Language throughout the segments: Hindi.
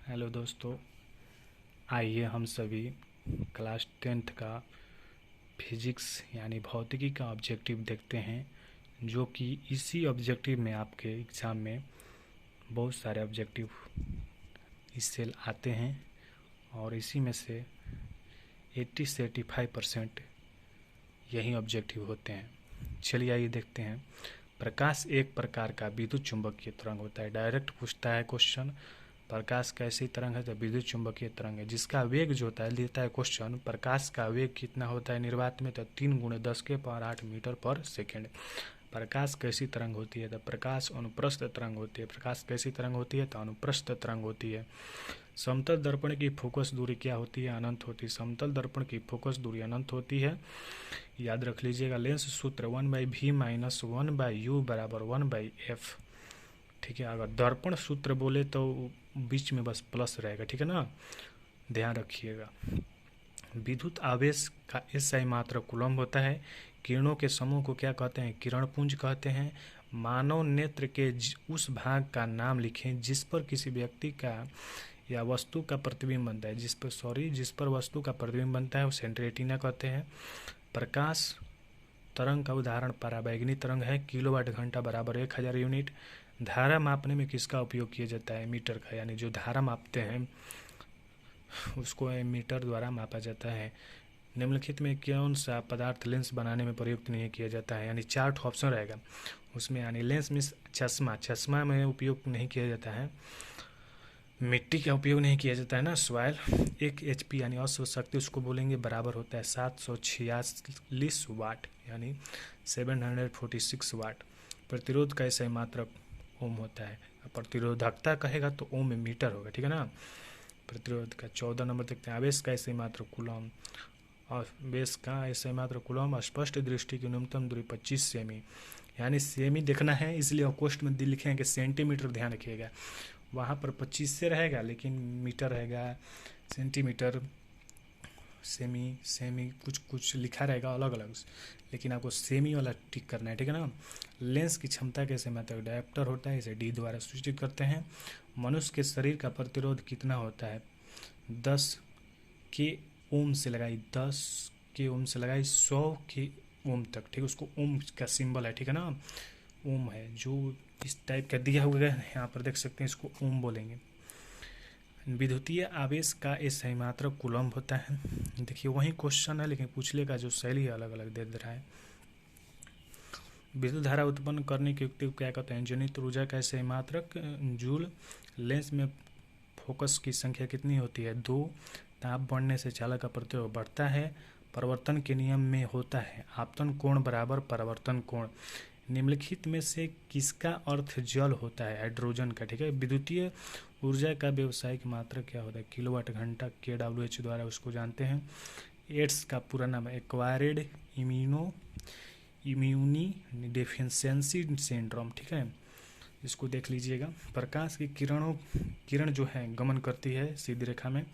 हेलो दोस्तों, आइए हम सभी क्लास 10th का फिजिक्स यानी भौतिकी का ऑब्जेक्टिव देखते हैं, जो कि इसी ऑब्जेक्टिव में आपके एग्ज़ाम में बहुत सारे ऑब्जेक्टिव इससे आते हैं और इसी में से 80 से 85% यही ऑब्जेक्टिव होते हैं। चलिए आइए देखते हैं। प्रकाश एक प्रकार का विद्युत चुंबकीय तरंग होता है। डायरेक्ट पूछता है क्वेश्चन, प्रकाश कैसी तरंग है, तो विद्युत चुंबकीय तरंग है। जिसका वेग जो होता है, लेता है क्वेश्चन, प्रकाश का वेग कितना होता है निर्वात में, तो 3 × 10⁸ मीटर पर सेकेंड। प्रकाश कैसी तरंग होती है, तो प्रकाश अनुप्रस्थ तरंग होती है। प्रकाश कैसी तरंग होती है, तो अनुप्रस्थ तरंग होती है। समतल दर्पण की फोकस दूरी क्या होती है, अनंत होती है। समतल दर्पण की फोकस दूरी अनंत होती है, याद रख लीजिएगा। लेंस सूत्र 1/v - 1/u = 1/f। ठीक है, अगर दर्पण सूत्र बोले तो बीच में बस प्लस रहेगा, ठीक है ना, ध्यान रखिएगा। विद्युत आवेश का एसआई मात्रक कूलम्ब होता है। किरणों के समूह को क्या कहते हैं, किरणपुंज कहते हैं। मानव नेत्र के उस भाग का नाम लिखें जिस पर किसी व्यक्ति का या वस्तु का प्रतिबिंब बनता है, जिस पर वस्तु का प्रतिबिंब बनता है उसे रेटिना कहते हैं। प्रकाश तरंग का उदाहरण पराबैंगनी तरंग है। किलोवाट घंटा = 1000 यूनिट। धारा मापने में किसका उपयोग किया जाता है, मीटर का, यानी जो धारा मापते हैं उसको मीटर द्वारा मापा जाता है। निम्नलिखित में कौन सा पदार्थ लेंस बनाने में प्रयुक्त नहीं किया जाता है, यानी 4 ऑप्शन रहेगा उसमें, यानी लेंस में चश्मा में उपयोग नहीं किया जाता है। मिट्टी का उपयोग नहीं किया जाता है ना, सॉइल। 1 HP यानी औसत शक्ति उसको बोलेंगे बराबर होता है 746 वाट, यानी 746 वाट। प्रतिरोध का ऐसा मात्रक ओम होता है। प्रतिरोधकता कहेगा तो ओम में मीटर होगा, ठीक है ना। प्रतिरोध का 14 नंबर देखते हैं। आवेश का ऐसे मात्रक कूलम्ब। आवेश का ऐसे मात्रक कूलम्ब। स्पष्ट दृष्टि की न्यूनतम दूरी 25 सेमी, यानी सेमी देखना है, इसलिए क्वेश्चन में लिखे हैं कि सेंटीमीटर, ध्यान रखिएगा। वहाँ पर 25 से रहेगा लेकिन मीटर रहेगा, सेंटीमीटर, सेमी कुछ लिखा रहेगा अलग अलग, लेकिन आपको सेमी वाला टिक करना है, ठीक है ना। लेंस की क्षमता कैसे मात्रक डायोप्टर होता है, इसे डी द्वारा सूचित करते हैं। मनुष्य के शरीर का प्रतिरोध कितना होता है, 10 के ओम से लगाई, 10 के ओम से लगाई 100 के ओम तक, ठीक है। उसको ओम का सिंबल है, ठीक है ना, ओम है जो इस टाइप का दिया हुआ है, यहाँ पर देख सकते हैं, इसको ओम बोलेंगे। विद्युतीय आवेश का ऐसा मात्रक कूलम्ब होता है। देखिए वही क्वेश्चन है लेकिन पूछने का जो शैली अलग अलग दे रहा है। विद्युत धारा उत्पन्न करने की युक्ति को क्या कहते हैं, जनित ऊर्जा का ऐसा मात्रक जूल। लेंस में फोकस की संख्या कितनी होती है, 2। ताप बढ़ने से चालक का प्रतिरोध बढ़ता है। परिवर्तन के नियम में होता है आपतन कोण बराबर परावर्तन कोण। निम्नलिखित में से किसका अर्थ जल होता है, हाइड्रोजन का, ठीक है। विद्युतीय ऊर्जा का व्यावसायिक मात्रक क्या होता है, किलोवाट घंटा, kWh द्वारा उसको जानते हैं। एड्स का पूरा नाम है एक्वायर्ड इम्यूनी डेफिशिएंसी सिंड्रोम, ठीक है, इसको देख लीजिएगा। प्रकाश की किरण जो है गमन करती है सीधी रेखा में,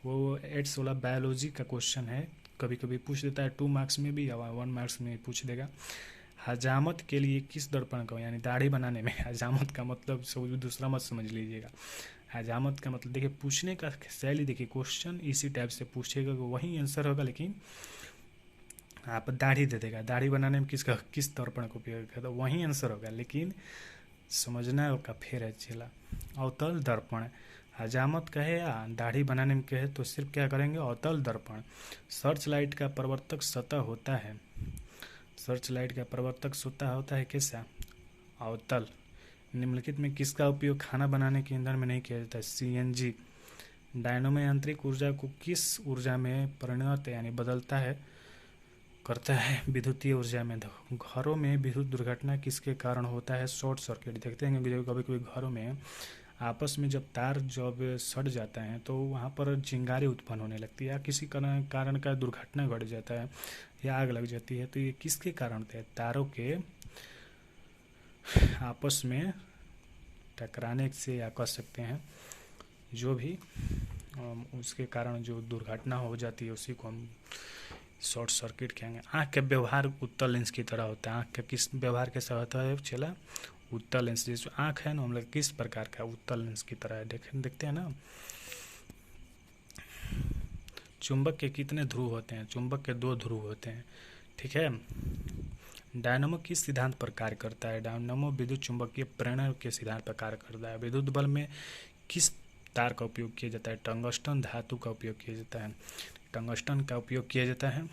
वो एड्स वाला बायोलॉजी का क्वेश्चन है, कभी कभी पूछ देता है 2 मार्क्स में भी या 1 मार्क्स में पूछ देगा। हजामत के लिए किस दर्पण का, यानी दाढ़ी बनाने में, हजामत का मतलब सब दूसरा मत समझ लीजिएगा। हजामत का मतलब देखिए पूछने का शैली, देखिए क्वेश्चन इसी टाइप से पूछेगा, वही आंसर होगा, लेकिन आप दाढ़ी दे देगा, दाढ़ी बनाने में किस दर्पण का उपयोग करता है, वही आंसर होगा, लेकिन समझना का फेर है चला। अवतल दर्पण, हजामत कहे या दाढ़ी बनाने में कहे तो सिर्फ क्या करेंगे, अवतल दर्पण। सर्च लाइट का प्रवर्तक सतह होता है, सर्च लाइट का प्रवर्तक सतह होता है कैसा, अवतल। निम्नलिखित में किसका उपयोग खाना बनाने के ईंधन में नहीं किया जाता है, CNG। डायनामो यांत्रिक ऊर्जा को किस ऊर्जा में परिणत यानी बदलता है, करता है विद्युतीय ऊर्जा में। घरों में विद्युत दुर्घटना किसके कारण होता है, शॉर्ट सर्किट। देखते हैं कि कभी कभी घरों में आपस में जब तार जब सट जाता है तो वहाँ पर चिंगारी उत्पन्न होने लगती है, या किसी कारण का दुर्घटना घट जाता है या आग लग जाती है, तो ये किसके कारण होता है, तारों के आपस में टकराने से, या कह सकते हैं जो भी उसके कारण जो दुर्घटना हो जाती है उसी को हम शॉर्ट सर्किट कहेंगे। आँख का व्यवहार उत्तल लेंस की तरह होता है। आँख का किस व्यवहार कैसा होता है, चला उत्तल लेंस, जैसे आँख है ना हम लोग किस प्रकार का उत्तल लेंस की तरह है, देखते हैं ना। चुंबक के कितने ध्रुव होते हैं? चुंबक के 2 ध्रुव होते हैं, ठीक है। डायनामो किस सिद्धांत पर कार्य करता है? डायनामो विद्युत चुंबकीय प्रेरण के सिद्धांत पर कार्य करता है। विद्युत बल में किस तार का उपयोग किया जाता है? टंगस्टन धातु का उपयोग किया जाता है। टंगस्टन का उपयोग किया जाता है।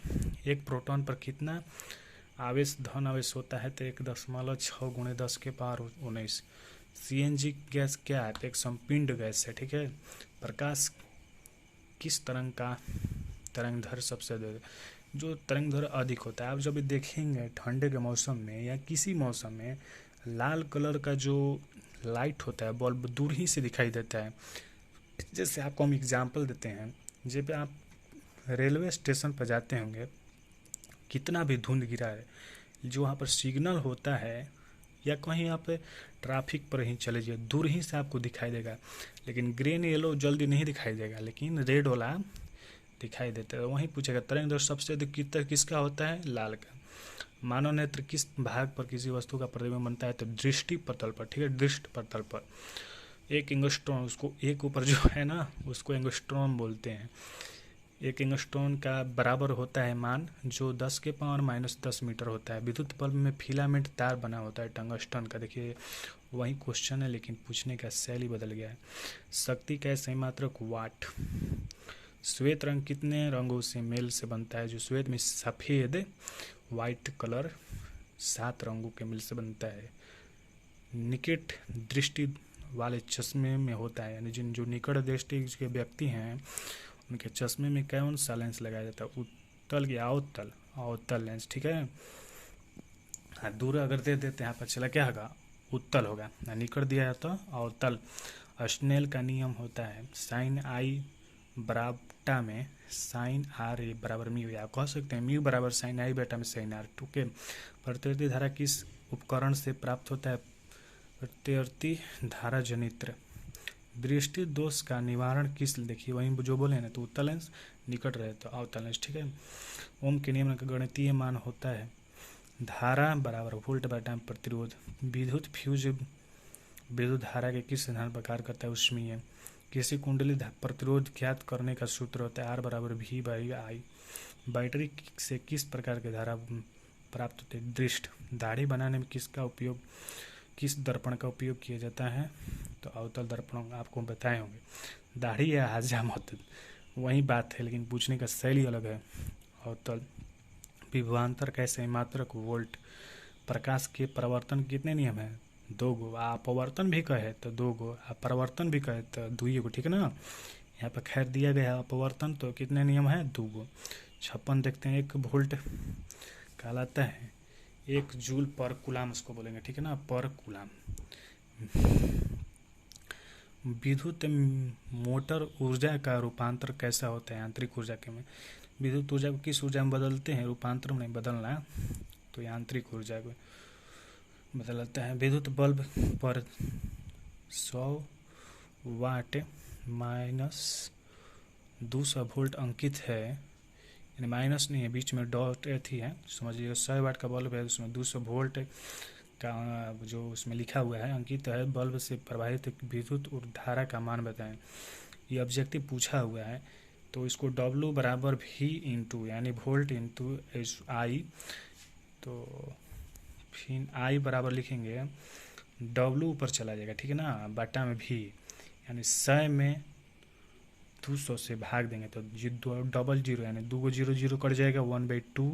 एक प्रोटॉन पर कितना आवेश धन आवेश होता है? तो 1.6 × 10⁻19। CNG गैस क्या है? तो एक संपिंड गैस है, ठीक है। प्रकाश किस तरंग का तरंगधर सबसे अधिक? जो तरंगधर अधिक होता है, आप जब देखेंगे ठंडे के मौसम में या किसी मौसम में लाल कलर का जो लाइट होता है बल्ब दूर ही से दिखाई देता है। जैसे आपको हम एग्जांपल देते हैं, जब आप रेलवे स्टेशन पर जाते होंगे, कितना भी धुंध गिरा है, जो वहाँ पर सिग्नल होता है या कहीं आप ट्रैफिक पर ही चले जाइए, दूर ही से आपको दिखाई देगा, लेकिन ग्रीन येलो जल्दी नहीं दिखाई देगा, लेकिन रेड वाला दिखाई देता है। वहीं पूछेगा तरंगदैर्घ्य सबसे अधिक किसका होता है? लाल का। मानव नेत्र किस भाग पर किसी वस्तु का प्रतिबिंब बनता है? तो दृष्टि पटल पर, ठीक है, दृष्टि पटल पर। एक एंगस्ट्रॉन, उसको एक ऊपर जो है ना उसको एंगस्ट्रॉन बोलते हैं। एक एंगस्ट्रॉन का बराबर होता है मान जो 10⁻⁻10 मीटर होता है। विद्युत बल्ब में फिलामेंट तार बना होता है टंगस्टन का। देखिए वही क्वेश्चन है लेकिन पूछने का शैली बदल गया है। शक्ति का सही मात्रक वाट। श्वेत रंग कितने रंगों से मेल से बनता है? जो श्वेत में सफ़ेद वाइट कलर 7 रंगों के मेल से बनता है। निकट दृष्टि वाले चश्मे में होता है, यानी जिन जो निकट दृष्टि के व्यक्ति हैं उनके चश्मे में कौन सा लेंस लगाया जाता है? उत्तल या अवतल? अवतल लेंस, ठीक है। हाँ, दूर अगर दे देते हैं यहाँ पर चला क्या होगा? उत्तल होगा। निकट दिया है तो अवतल। स्नेल का नियम होता है साइन आई बराबटा में साइन आर ए बराबर म्यू, या कह सकते हैं म्यू बराबर साइन आई बेटा में साइन आर, ठीक है। प्रत्यावर्ती धारा किस उपकरण से प्राप्त होता है? प्रत्यावर्ती धारा जनित्र। दृष्टि दोष का निवारण किस? देखिए वहीं जो बोले ना, तो उत्तल लेंस, निकट रहे तो अवतल लेंस, ठीक है। ओम के नियम का गणितीय मान होता है धारा बराबर वोल्ट बटा प्रतिरोध। विद्युत फ्यूज विद्युत धारा के किस सिद्धांत पर कार्य करता है? ऊष्मीय। किसी कुंडली प्रतिरोध ज्ञात करने का सूत्र होता है R बराबर V/I। बैटरी से किस प्रकार की धारा प्राप्त होती है? दृष्ट। दाढ़ी बनाने में किसका उपयोग, किस दर्पण का उपयोग किया जाता है? तो अवतल दर्पण आपको बताए होंगे। दाढ़ी या हजाम होते वही बात है, लेकिन पूछने का शैली अलग है। अवतल। विभवांतर का सही मात्रक वोल्ट। प्रकाश के परावर्तन कितने नियम है? 2 गो। अपवर्तन भी कहे तो 2 गो, परावर्तन भी कहे तो 2 गो, ठीक है ना। यहाँ पर खैर दिया गया है अपवर्तन, तो कितने नियम है? 2 गो। 56 देखते हैं। 1 वोल्ट कहलाता है 1 जूल पर कूलाम, उसको बोलेंगे, ठीक है ना, पर कूलाम। विद्युत मोटर ऊर्जा का रूपांतर कैसा होता है? यांत्रिक ऊर्जा के में। विद्युत ऊर्जा को किस ऊर्जा में बदलते हैं? रूपांतर में नहीं बदलना, तो यांत्रिक ऊर्जा को बदलता है। विद्युत बल्ब पर 100 वाट माइनस 200 वोल्ट अंकित है, यानी माइनस नहीं है, बीच में डॉट थी है, समझिए 100 वाट का बल्ब है, उसमें 200 वोल्ट का जो उसमें लिखा हुआ है अंकित है। बल्ब से प्रवाहित विद्युत धारा का मान बताएं। ये ऑब्जेक्टिव पूछा हुआ है, तो इसको W बराबर V इंटू यानी वोल्ट इंटू I, तो फिर I बराबर लिखेंगे W ऊपर चला जाएगा, ठीक है ना, बटा में V, यानी 100 में 200 से भाग देंगे तो 00 यानी 2 0 0 कट जाएगा, 1/2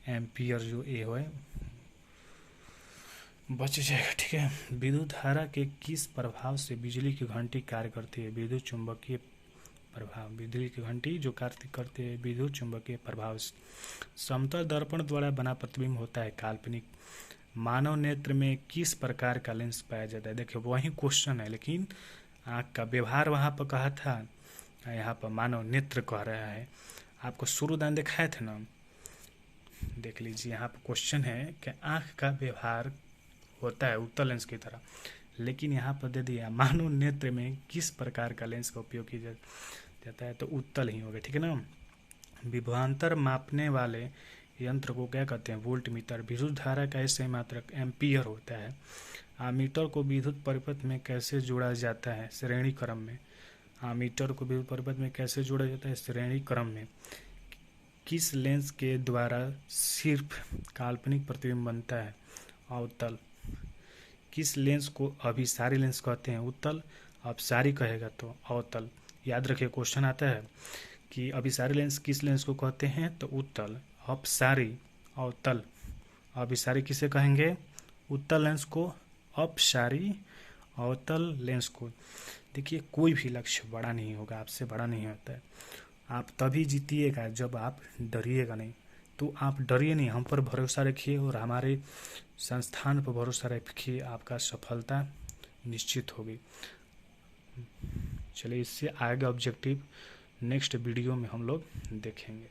एम्पियर जो ए है बच जाएगा, ठीक है। विद्युत धारा के किस प्रभाव से बिजली की घंटी कार्य करती है? विद्युत चुंबकीय प्रभाव। बिजली की घंटी जो कार्य करती है विद्युत चुंबकीय प्रभाव से। समतल दर्पण द्वारा बना प्रतिबिंब होता है काल्पनिक। मानव नेत्र में किस प्रकार का लेंस पाया जाता है? देखिए वही क्वेश्चन है, लेकिन आँख का व्यवहार वहाँ पर कहा था, यहाँ पर मानव नेत्र कह रहा है। आपको सूर्यदान दिखाए थे ना, देख लीजिए, यहाँ पर क्वेश्चन है कि आँख का व्यवहार होता है उत्तल लेंस की तरह, लेकिन यहाँ पर दे दिया मानव नेत्र में किस प्रकार का लेंस का उपयोग किया जाता है, तो उत्तल ही होगा, ठीक है ना। विभवांतर मापने वाले यंत्र को क्या कहते हैं? Volt meter. विद्युत धारा का ऐसे मात्रक एम्पियर होता है। आमीटर को विद्युत परिपथ में कैसे जोड़ा जाता है? श्रेणी क्रम में। आमीटर को विद्युत परिपथ में कैसे जोड़ा जाता है? श्रेणी क्रम में। किस लेंस के द्वारा सिर्फ काल्पनिक प्रतिबिंब बनता है? अवतल। किस लेंस को अभिसारी लेंस कहते हैं? उत्तल। अपसारी कहेगा तो अवतल। याद रखिए, क्वेश्चन आता है कि अभिसारी लेंस किस लेंस को कहते हैं? तो उत्तल। अपसारी अवतल। अभिसारी किसे कहेंगे? उत्तल लेंस को। अपसारी अवतल लेंस को। देखिए, कोई भी लक्ष्य बड़ा नहीं होगा, आपसे बड़ा नहीं होता है। आप तभी जीतिएगा जब आप डरिएगा नहीं। तो आप डरिए नहीं, हम पर भरोसा रखिए और हमारे संस्थान पर भरोसा रखिए, आपका सफलता निश्चित होगी। चलिए, इससे आगे ऑब्जेक्टिव नेक्स्ट वीडियो में हम लोग देखेंगे।